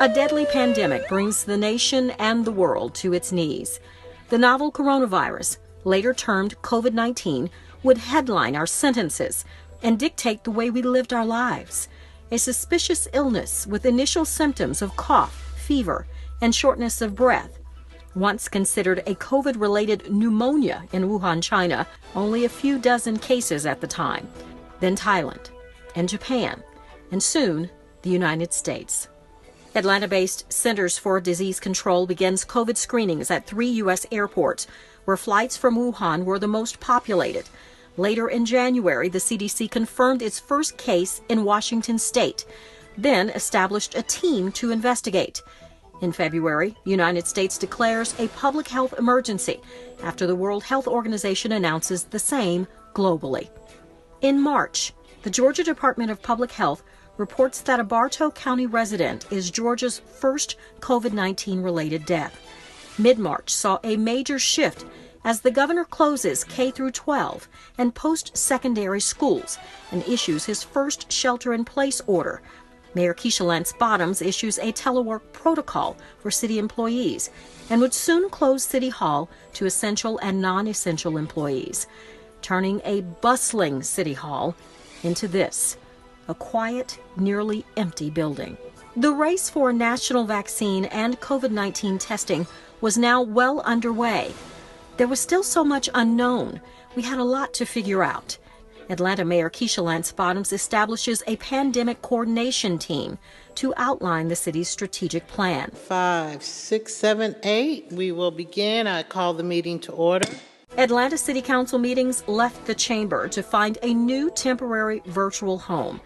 A deadly pandemic brings the nation and the world to its knees. The novel coronavirus, later termed COVID-19, would headline our sentences and dictate the way we lived our lives. A suspicious illness with initial symptoms of cough, fever, and shortness of breath. Once considered a COVID-related pneumonia in Wuhan, China, only a few dozen cases at the time. Then Thailand, and Japan, and soon the United States. Atlanta-based Centers for Disease Control begins COVID screenings at 3 U.S. airports, where flights from Wuhan were the most populated. Later in January, the CDC confirmed its first case in Washington state, then established a team to investigate. In February, the United States declares a public health emergency after the World Health Organization announces the same globally. In March, the Georgia Department of Public Health reports that a Bartow County resident is Georgia's first COVID-19 related death. Mid-March saw a major shift as the governor closes K-12 and post-secondary schools and issues his first shelter-in-place order. Mayor Keisha Lance Bottoms issues a telework protocol for city employees and would soon close City Hall to essential and non-essential employees, turning a bustling City Hall into this, a quiet, nearly empty building. The race for a national vaccine and COVID-19 testing was now well underway. There was still so much unknown. We had a lot to figure out. Atlanta Mayor Keisha Lance Bottoms establishes a pandemic coordination team to outline the city's strategic plan. 5, 6, 7, 8. We will begin. I call the meeting to order. Atlanta City Council meetings left the chamber to find a new temporary virtual home.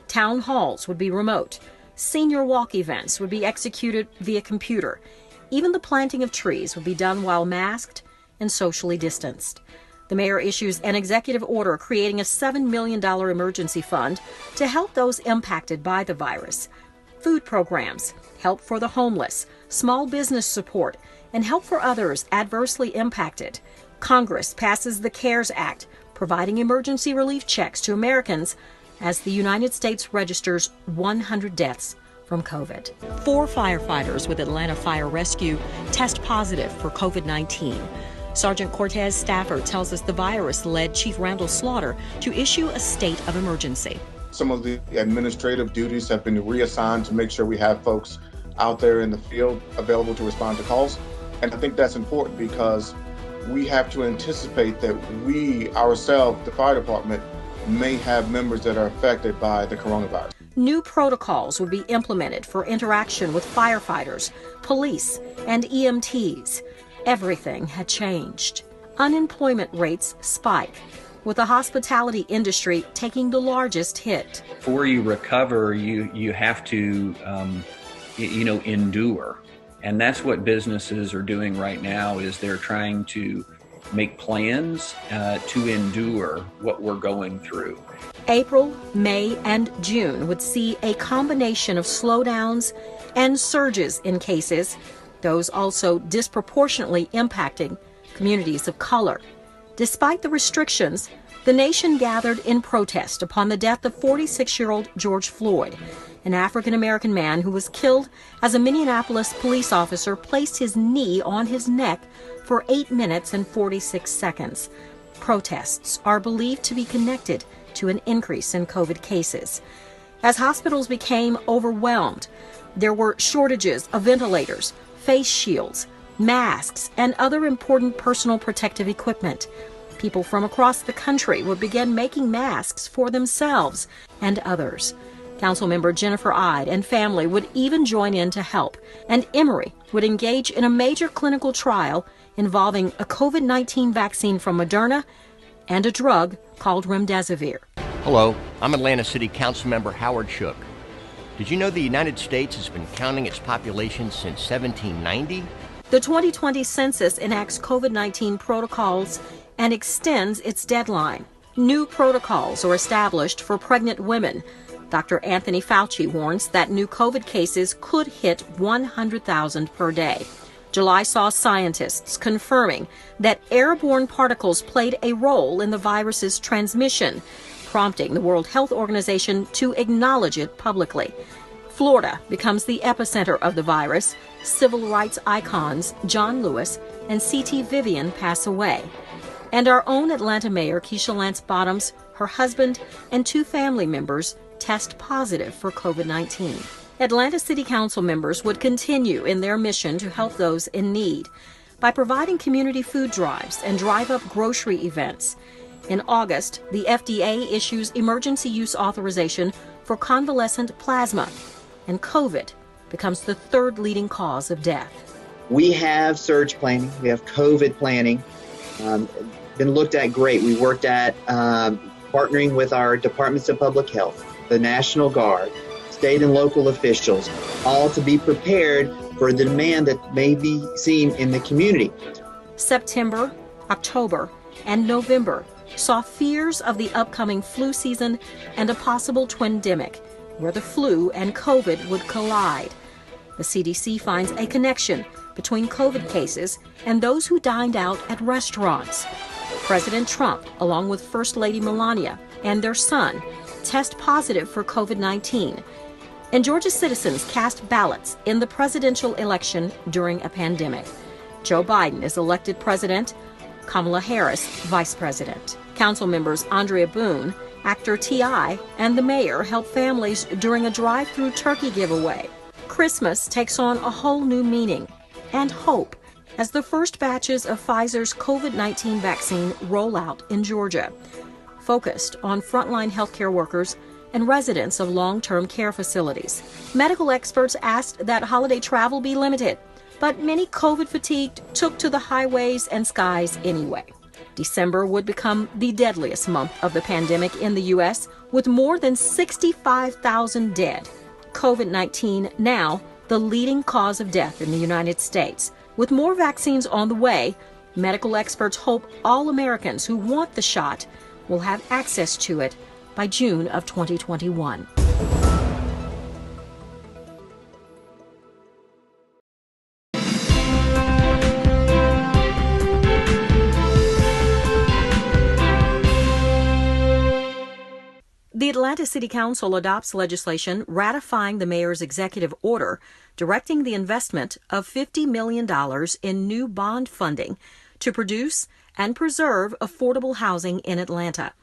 Town halls would be remote. Senior walk events would be executed via computer. Even the planting of trees would be done while masked and socially distanced. The mayor issues an executive order creating a $7 million emergency fund to help those impacted by the virus. Food programs, help for the homeless, small business support, and help for others adversely impacted. Congress passes the CARES Act, providing emergency relief checks to Americans as the United States registers 100 deaths from COVID. 4 firefighters with Atlanta Fire Rescue test positive for COVID-19. Sergeant Cortez Stafford tells us the virus led Chief Randall Slaughter to issue a state of emergency. Some of the administrative duties have been reassigned to make sure we have folks out there in the field available to respond to calls. And I think that's important because we have to anticipate that we ourselves, the fire department, may have members that are affected by the coronavirus. New protocols would be implemented for interaction with firefighters, police, and EMTs. Everything had changed. Unemployment rates spike, with the hospitality industry taking the largest hit. Before you recover, you have to, endure. And that's what businesses are doing right now, is they're trying to make plans to endure what we're going through. April, May, and June would see a combination of slowdowns and surges in cases, those also disproportionately impacting communities of color. Despite the restrictions, the nation gathered in protest upon the death of 46-year-old George Floyd, an African-American man who was killed as a Minneapolis police officer placed his knee on his neck for 8 minutes and 46 seconds. Protests are believed to be connected to an increase in COVID cases. As hospitals became overwhelmed, there were shortages of ventilators, face shields, masks, and other important personal protective equipment. People from across the country would begin making masks for themselves and others. Councilmember Jennifer Ide and family would even join in to help, and Emory would engage in a major clinical trial involving a COVID-19 vaccine from Moderna and a drug called remdesivir. Hello, I'm Atlanta City Councilmember Howard Shook. Did you know the United States has been counting its population since 1790? The 2020 census enacts COVID-19 protocols and extends its deadline. New protocols are established for pregnant women. Dr. Anthony Fauci warns that new COVID cases could hit 100,000 per day. July saw scientists confirming that airborne particles played a role in the virus's transmission, prompting the World Health Organization to acknowledge it publicly. Florida becomes the epicenter of the virus. Civil rights icons John Lewis and C.T. Vivian pass away. And our own Atlanta Mayor Keisha Lance Bottoms, her husband, and 2 family members test positive for COVID-19. Atlanta City Council members would continue in their mission to help those in need by providing community food drives and drive-up grocery events. In August, the FDA issues emergency use authorization for convalescent plasma, and COVID becomes the 3rd leading cause of death. We have surge planning, we have COVID planning, been looked at great. We worked at partnering with our departments of public health, the National Guard, state and local officials, all to be prepared for the demand that may be seen in the community. September, October, and November saw fears of the upcoming flu season and a possible twindemic, where the flu and COVID would collide. The CDC finds a connection between COVID cases and those who dined out at restaurants. President Trump, along with First Lady Melania and their son, test positive for COVID-19. And Georgia citizens cast ballots in the presidential election during a pandemic. Joe Biden is elected president, Kamala Harris vice president. Council members Andrea Boone, actor T.I., and the mayor help families during a drive-through turkey giveaway. Christmas takes on a whole new meaning and hope as the first batches of Pfizer's COVID-19 vaccine roll out in Georgia, focused on frontline healthcare workers and residents of long-term care facilities. Medical experts asked that holiday travel be limited, but many COVID-fatigued took to the highways and skies anyway. December would become the deadliest month of the pandemic in the U.S., with more than 65,000 dead. COVID-19 now the leading cause of death in the United States. With more vaccines on the way, medical experts hope all Americans who want the shot will have access to it by June of 2021. The Atlanta City Council adopts legislation ratifying the mayor's executive order directing the investment of $50 million in new bond funding to produce and preserve affordable housing in Atlanta.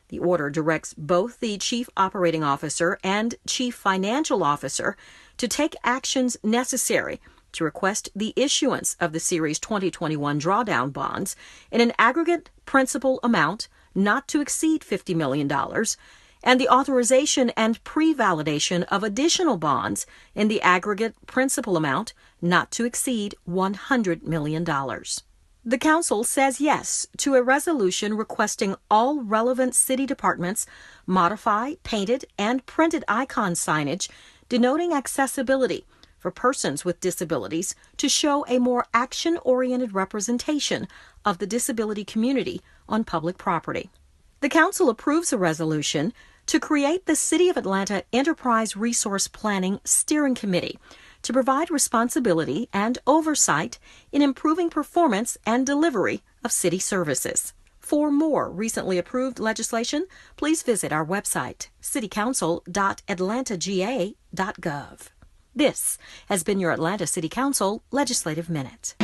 The order directs both the Chief Operating Officer and Chief Financial Officer to take actions necessary to request the issuance of the Series 2021 drawdown bonds in an aggregate principal amount not to exceed $50 million, and the authorization and pre-validation of additional bonds in the aggregate principal amount not to exceed $100 million. The Council says yes to a resolution requesting all relevant city departments modify painted and printed icon signage denoting accessibility for persons with disabilities to show a more action-oriented representation of the disability community on public property. The Council approves a resolution to create the City of Atlanta Enterprise Resource Planning Steering Committee to provide responsibility and oversight in improving performance and delivery of city services. For more recently approved legislation, please visit our website, citycouncil.atlantaga.gov. This has been your Atlanta City Council Legislative Minute.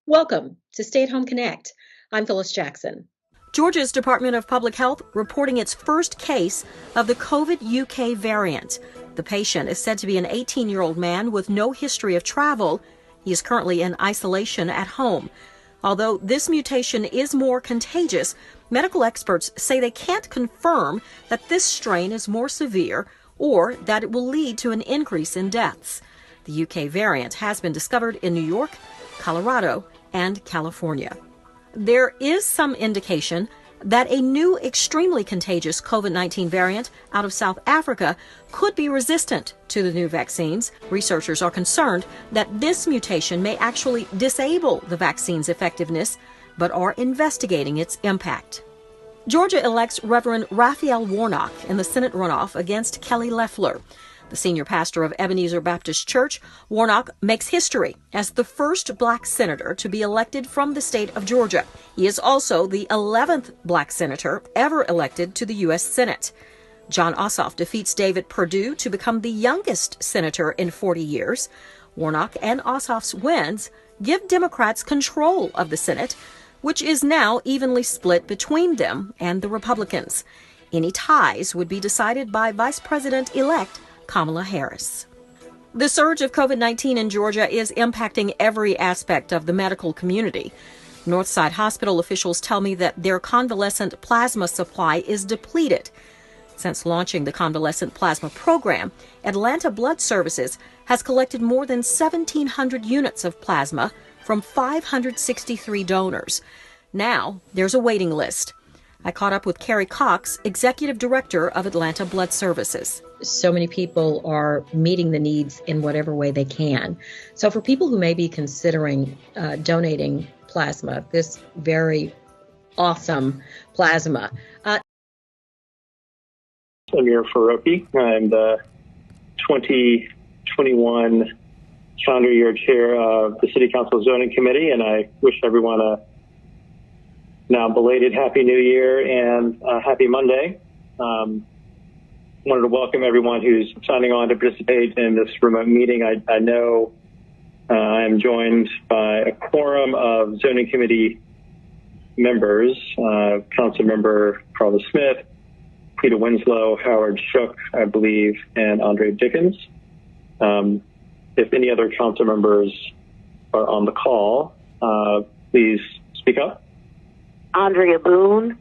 Welcome to Stay at Home Connect. I'm Phyllis Jackson. Georgia's Department of Public Health reporting its first case of the COVID UK variant. The patient is said to be an 18-year-old man with no history of travel. He is currently in isolation at home. Although this mutation is more contagious, medical experts say they can't confirm that this strain is more severe or that it will lead to an increase in deaths. The UK variant has been discovered in New York, Colorado, and California. There is some indication that a new extremely contagious COVID-19 variant out of South Africa could be resistant to the new vaccines. Researchers are concerned that this mutation may actually disable the vaccine's effectiveness, but are investigating its impact. Georgia elects Reverend Raphael Warnock in the Senate runoff against Kelly Loeffler. The senior pastor of Ebenezer Baptist Church, Warnock makes history as the first black senator to be elected from the state of Georgia. He is also the 11th black senator ever elected to the U.S. Senate. Jon Ossoff defeats David Perdue to become the youngest senator in 40 years. Warnock and Ossoff's wins give Democrats control of the Senate, which is now evenly split between them and the Republicans. Any ties would be decided by Vice President-elect Kamala Harris. The surge of COVID-19 in Georgia is impacting every aspect of the medical community. Northside Hospital officials tell me that their convalescent plasma supply is depleted. Since launching the convalescent plasma program, Atlanta Blood Services has collected more than 1,700 units of plasma from 563 donors. Now there's a waiting list. I caught up with Carrie Cox, Executive Director of Atlanta Blood Services. So many people are meeting the needs in whatever way they can. So for people who may be considering donating plasma, this very awesome plasma. Amir Faroqi. I'm the 2021 calendar year chair of the City Council Zoning Committee, and I wish everyone a now belated Happy New Year and Happy Monday. Wanted to welcome everyone who's signing on to participate in this remote meeting. I know I am joined by a quorum of Zoning Committee members, Council Member Carla Smith, Peter Winslow, Howard Shook, I believe, and Andre Dickens. If any other council members are on the call, please speak up. Andrea Boone.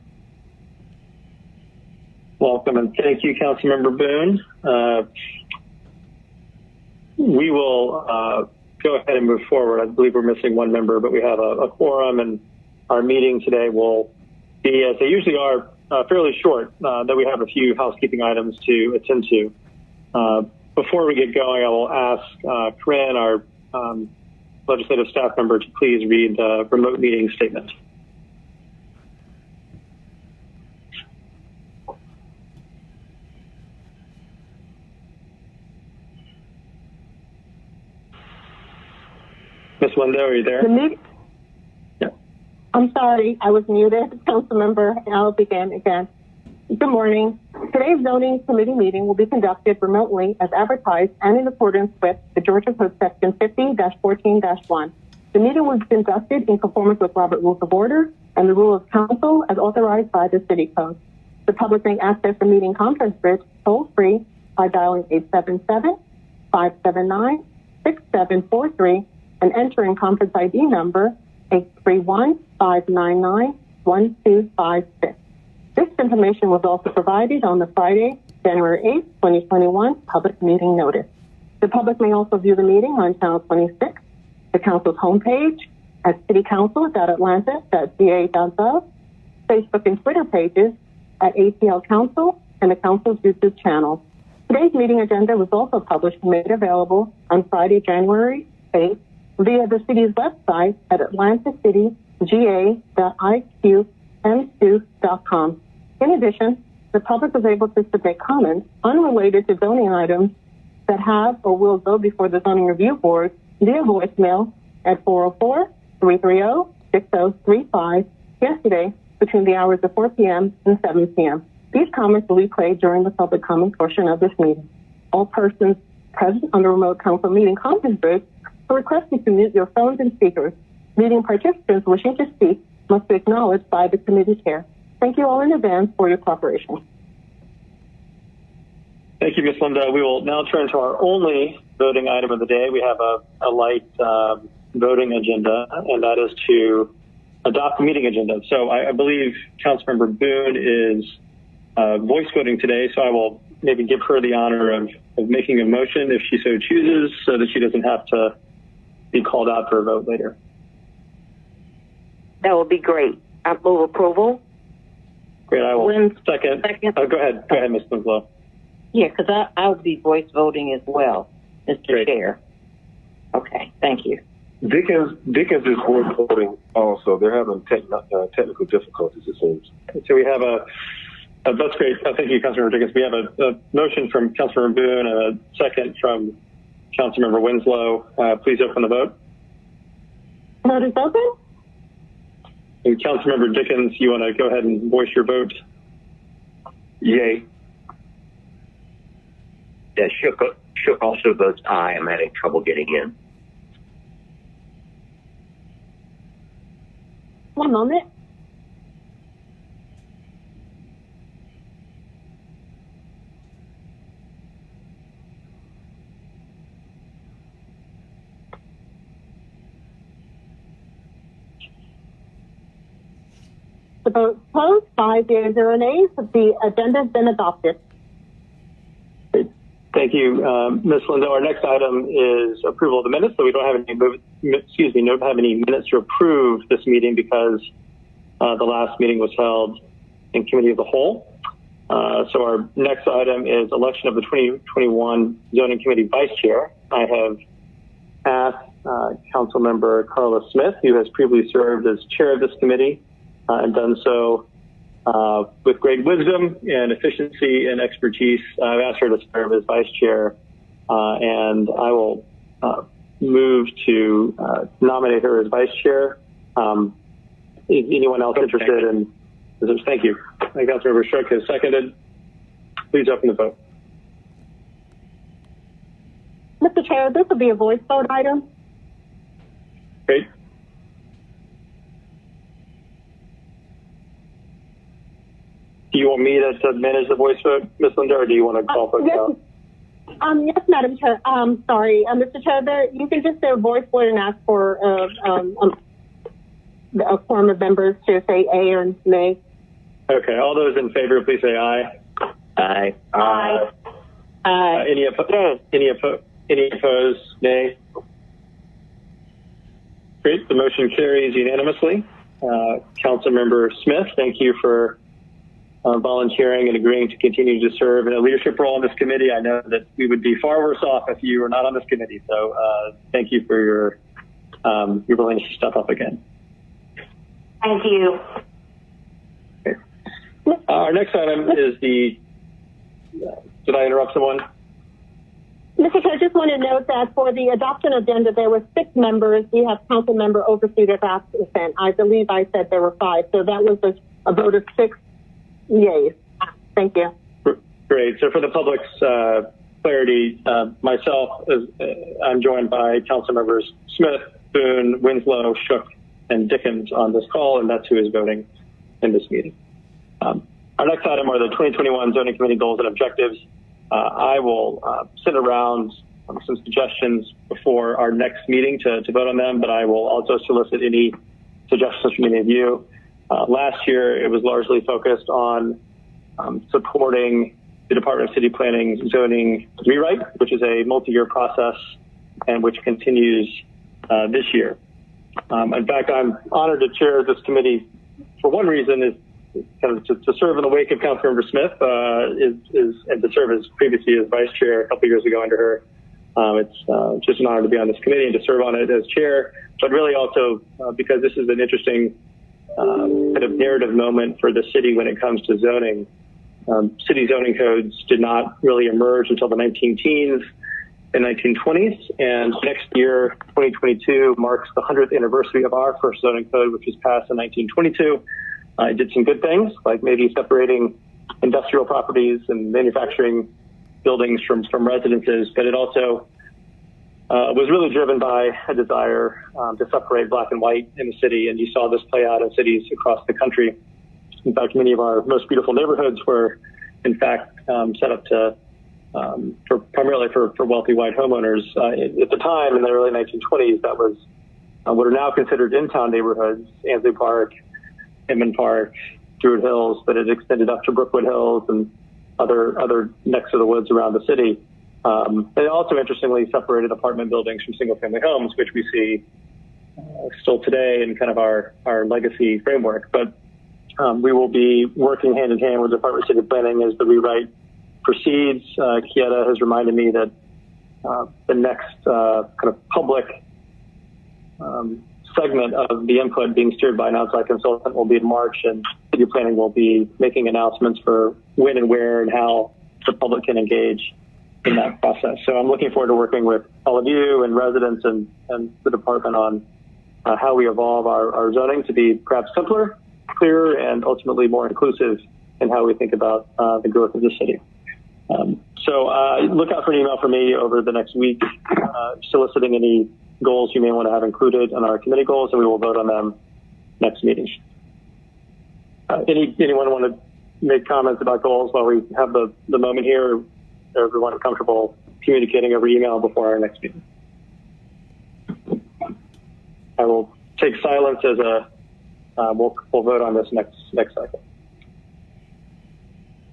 Welcome and thank you, Councilmember Boone. We will go ahead and move forward. I believe we're missing one member, but we have a quorum, and our meeting today will be, as they usually are, fairly short, though we have a few housekeeping items to attend to. Before we get going, I will ask Corinne, our legislative staff member, to please read the remote meeting statement. Ms. Lindo, are you there? Yeah. I'm sorry, I was muted. Councilmember, I'll begin again. Good morning. Today's zoning committee meeting will be conducted remotely as advertised and in accordance with the Georgia Code Section 50-14-1. The meeting was conducted in conformance with Robert Rules of Order and the Rule of Council as authorized by the City Code. The public may access the meeting conference bridge toll-free by dialing 877-579-6743 and entering conference ID number 831-599-1256. This information was also provided on the Friday, January 8, 2021 public meeting notice. The public may also view the meeting on Channel 26, the Council's homepage at citycouncil.atlanta.ga.gov, Facebook and Twitter pages at ATL Council, and the Council's YouTube channel. Today's meeting agenda was also published and made available on Friday, January 8th, via the city's website at atlantacity.ga.iqm2.com. In addition, the public was able to submit comments unrelated to zoning items that have or will go before the Zoning Review Board via voicemail at 404-330-6035 yesterday between the hours of 4 p.m. and 7 p.m. These comments will be played during the public comment portion of this meeting. All persons present on the remote council meeting conference bridge are requested to mute your phones and speakers. Meeting participants wishing to speak must be acknowledged by the committee chair. Thank you all in advance for your cooperation. Thank you, Ms. Lindo. We will now turn to our only voting item of the day. We have a light voting agenda, and that is to adopt the meeting agenda. So I believe Councilmember Boone is voice voting today, so I will maybe give her the honor of making a motion if she so chooses, so that she doesn't have to be called out for a vote later. That would be great. I move approval. Great. I will second. Oh, go ahead. Go ahead, Ms. Winslow. Yeah, because I'll be voice voting as well, Mr. Great. Chair. Okay, thank you. Dickens is voice voting also. They're having technical difficulties, it seems. So we have that's great. Thank you, Councilmember Dickens. We have a motion from Councilmember Boone and a second from Councilmember Winslow. Please open the vote. Vote is open. And Councilmember Dickens, you want to go ahead and voice your vote? Yay. Yeah, Shook also votes aye. I'm having trouble getting in. One moment. The vote closed. 5 yeas, 0 nays. The agenda has been adopted. Thank you, Ms. Lindo. Our next item is approval of the minutes. So we don't have any minutes to approve this meeting because the last meeting was held in committee of the whole. So our next item is election of the 2021 Zoning Committee Vice Chair. I have asked Councilmember Carla Smith, who has previously served as chair of this committee and done so with great wisdom and efficiency and expertise. I've asked her to serve as vice chair, and I will move to nominate her as vice chair. Is anyone else interested in this? Thank you. Councilmember Shook has seconded. Please open the vote. Mr. Chair, this will be a voice vote item. Great. Do you want me to manage the voice vote, Ms. Lindo, or do you want to call folks out? Yes, Madam Chair. Sorry, Mr. Chair, you can just say a voice vote and ask for a quorum of members to say A or nay. Okay. All those in favor, please say aye. Aye. Aye. Any opposed? Nay. Great. The motion carries unanimously. Councilmember Smith, thank you for volunteering and agreeing to continue to serve in a leadership role in this committee. I know that we would be far worse off if you were not on this committee. So thank you for your willingness to step up again. Thank you. Okay. Our next item is the. Did I interrupt someone? Mr. Chair, I just want to note that for the adoption agenda, there were 6 members. We have council member overseer absent. I believe I said there were 5. So that was a vote of 6 yays. Thank you. Great. So for the public's clarity, myself, I'm joined by council members Smith, Boone, Winslow, Shook, and Dickens on this call, and that's who is voting in this meeting. Our next item are the 2021 Zoning Committee goals and objectives. I will send around some suggestions before our next meeting to vote on them, but I will also solicit any suggestions from any of you. Last year, it was largely focused on supporting the Department of City Planning's zoning rewrite, which is a multi-year process and which continues this year. In fact, I'm honored to chair this committee for one reason is kind of to serve in the wake of Councilmember Smith and to serve as previously as vice chair a couple years ago under her. It's just an honor to be on this committee and to serve on it as chair, but really also because this is an interesting kind of narrative moment for the city when it comes to zoning. City zoning codes did not really emerge until the 19-teens and 1920s, and next year, 2022, marks the 100th anniversary of our first zoning code, which was passed in 1922. It did some good things, like maybe separating industrial properties and manufacturing buildings from residences, but it also was really driven by a desire to separate black and white in the city, and you saw this play out in cities across the country. In fact, many of our most beautiful neighborhoods were, in fact, set up to primarily for wealthy white homeowners. At the time, in the early 1920s, that was what are now considered in-town neighborhoods, Ansley Park, Inman Park, Druid Hills, but it extended up to Brookwood Hills and other necks of the woods around the city. It also, interestingly, separated apartment buildings from single-family homes, which we see still today in kind of our legacy framework. But We will be working hand in hand with the Department of City Planning as the rewrite proceeds. Kieta has reminded me that the next kind of public segment of the input being steered by an outside consultant will be in March, and City Planning will be making announcements for when and where and how the public can engage in that process. So I'm looking forward to working with all of you and residents and the department on how we evolve our zoning to be perhaps simpler, clearer, and ultimately more inclusive in how we think about the growth of the city. So look out for an email from me over the next week soliciting any goals you may want to have included in our committee goals, and we will vote on them next meeting. Anyone want to make comments about goals while we have the moment here? Or everyone comfortable communicating over email before our next meeting? I will take silence as we'll vote on this next cycle.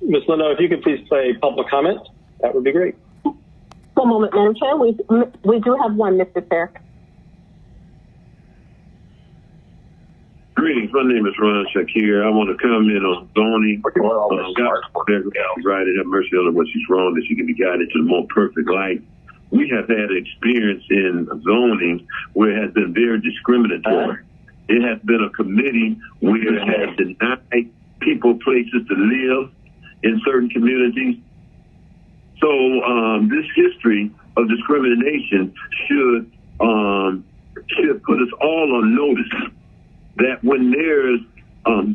Ms. Lindo, if you could please play public comment, that would be great. One moment, Madam Chair. We do have one, Mr. Chair. Greetings. My name is Ron Shakir. I want to comment on zoning. God have mercy on her when she's wrong, that she can be guided to the more perfect light. We have had experience in zoning where it has been very discriminatory. It has been a committee where it has denied people places to live in certain communities. So this history of discrimination should put us all on notice that when there's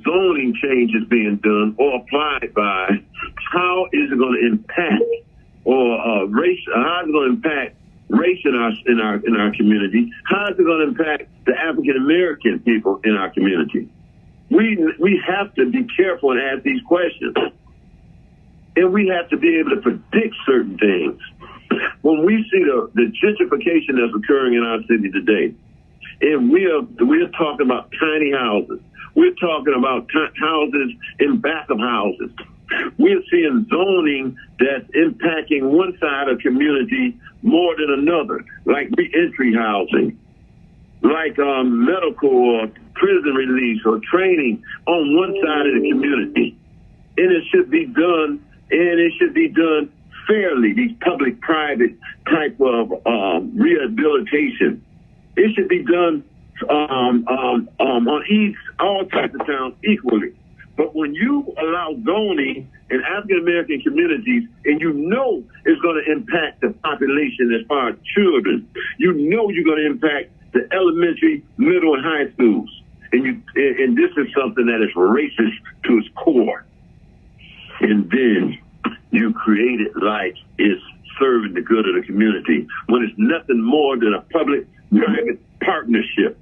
zoning changes being done or applied by, how is it going to impact or race? How is it going to impact race in our community? How is it going to impact the African American people in our community? We have to be careful and ask these questions. And we have to be able to predict certain things. When we see the gentrification that's occurring in our city today, and we're talking about tiny houses, we're talking about houses in back of houses. We're seeing zoning that's impacting one side of the community more than another, like reentry housing, like medical or prison release or training on one side of the community. And it should be done. And it should be done fairly, these public-private type of rehabilitation. It should be done on all types of towns equally. But when you allow zoning in African-American communities, and you know it's going to impact the population as far as children, you know you're going to impact the elementary, middle, and high schools. And this is something that is racist to its core. And then you create it like it's serving the good of the community when it's nothing more than a public-private partnership.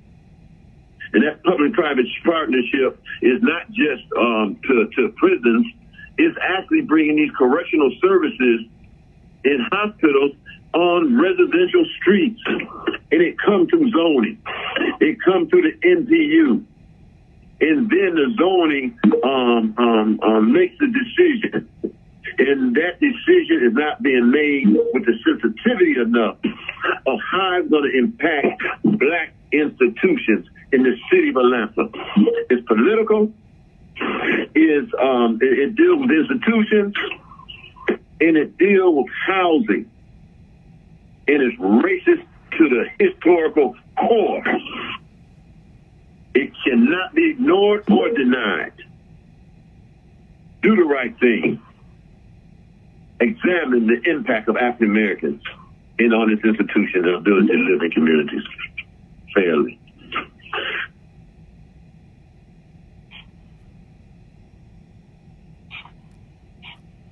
And that public-private partnership is not just to prisons. It's actually bringing these correctional services in hospitals on residential streets. And it comes through zoning. It comes through the NPU. And then the zoning makes the decision. And that decision is not being made with the sensitivity enough of how it's going to impact black institutions in the city of Atlanta. It's political. It deals with institutions, and it deals with housing. And it's racist to the historical core. It cannot be ignored or denied. Do the right thing. Examine the impact of African Americans on this institution and ability to live in communities fairly.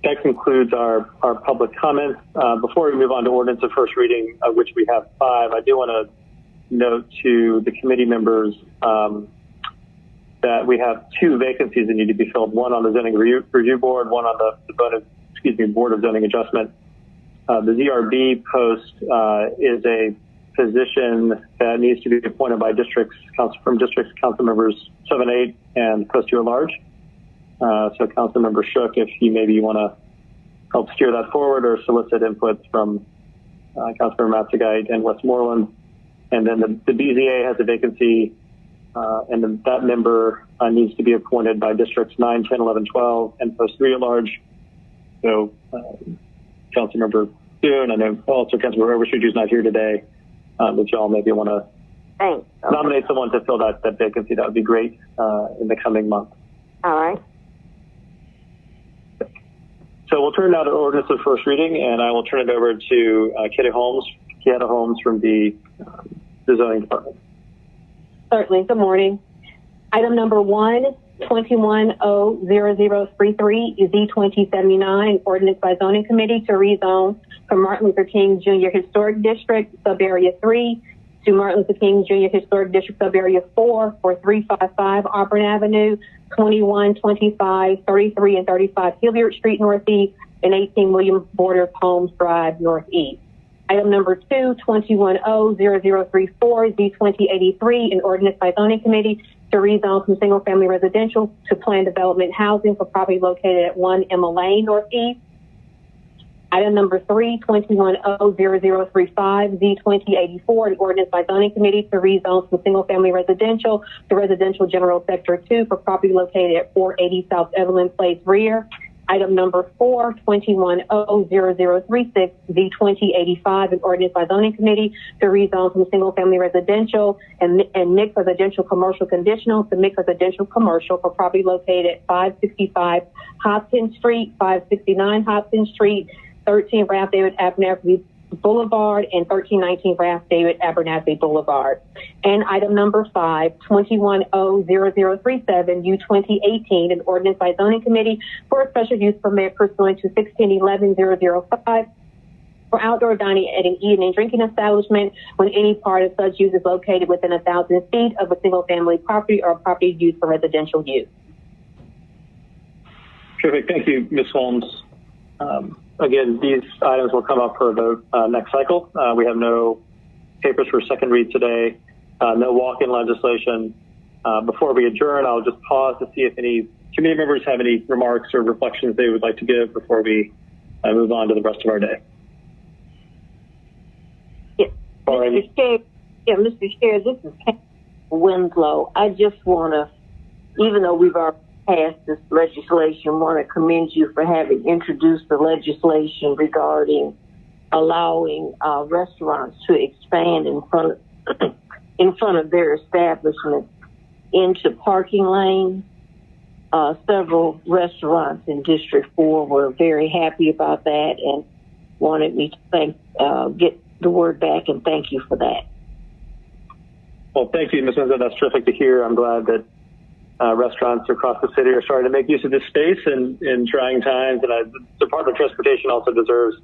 That concludes our public comments. Before we move on to ordinance of first reading, of which we have 5, I do want to note to the committee members that we have 2 vacancies that need to be filled, one on the Zoning Review Board, one on the Board of Zoning Adjustment. The ZRB post is a position that needs to be appointed by from districts council members 7, 8, and post 2 at large. So Councilmember Shook, if you want to help steer that forward or solicit input from Councilmember Matsugite and Westmoreland. And then the BZA has a vacancy and that member needs to be appointed by districts 9, 10, 11, 12, and post 3 at large. So, Councilmember Thune, I know also Councilmember Overstreet, who's not here today, but y'all maybe want to nominate someone to fill that vacancy. That would be great in the coming month. All right. So we'll turn now to ordinance of first reading, and I will turn it over to Kieta Holmes from the zoning department. Certainly. Good morning. Item number 1, 21-00033 is Z2079, ordinance by zoning committee to rezone from Martin Luther King Jr. Historic District, Subarea 3, to Martin Luther King Jr. Historic District, Subarea 4 for 355 Auburn Avenue, 21, 25, 33, and 35 Hilliard Street Northeast, and 18 William Borders Holmes Drive Northeast. Item number 2, 21-0034, Z2083, an ordinance by zoning committee to rezone from single-family residential to planned development housing for property located at 1 Emma Lane Northeast. Item number 3, 21-0035, Z2084, an ordinance by zoning committee to rezone from single-family residential to residential general sector 2 for property located at 480 South Evelyn Place rear. Item number 4, 21-00036, Z2085, an ordinance by zoning committee to rezone from single-family residential and mixed residential commercial conditional to mixed residential commercial for property located at 565 Hopkins Street, 569 Hopkins Street, 13 Ralph David Abernathy Boulevard, and 1319 Ralph David Abernathy Boulevard. And item number 5, 21-00037, U2018, an ordinance by zoning committee for a special use permit pursuant to 1611-005 for outdoor dining at an eating and drinking establishment when any part of such use is located within 1,000 feet of a single-family property or property used for residential use. Terrific. Thank you, Ms. Holmes. Again, these items will come up for the next cycle. We have no papers for second read today, no walk-in legislation. Before we adjourn, I'll just pause to see if any committee members have any remarks or reflections they would like to give before we move on to the rest of our day. Yeah. Mr. Chair, this is Winslow. I just want to, even though we've already passed this legislation, want to commend you for having introduced the legislation regarding allowing restaurants to expand in front of their establishments into parking lanes. Several restaurants in District 4 were very happy about that and wanted me to get the word back and thank you for that. Well, thank you, Ms. Winslow. That's terrific to hear. I'm glad that restaurants across the city are starting to make use of this space in trying times. And the Department of Transportation also deserves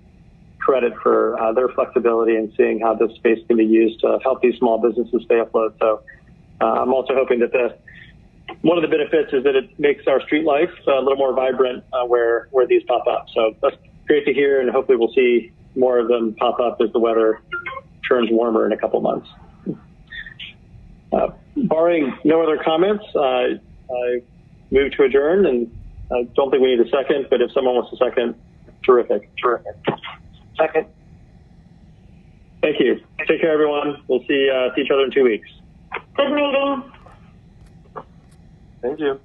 credit for their flexibility in seeing how this space can be used to help these small businesses stay afloat. So I'm also hoping that one of the benefits is that it makes our street life a little more vibrant where these pop up. So that's great to hear, and hopefully we'll see more of them pop up as the weather turns warmer in a couple months. Barring no other comments, I move to adjourn, and I don't think we need a second, but if someone wants a second, terrific. Second. Thank you. Take care, everyone. We'll see each other in 2 weeks. Good meeting. Thank you.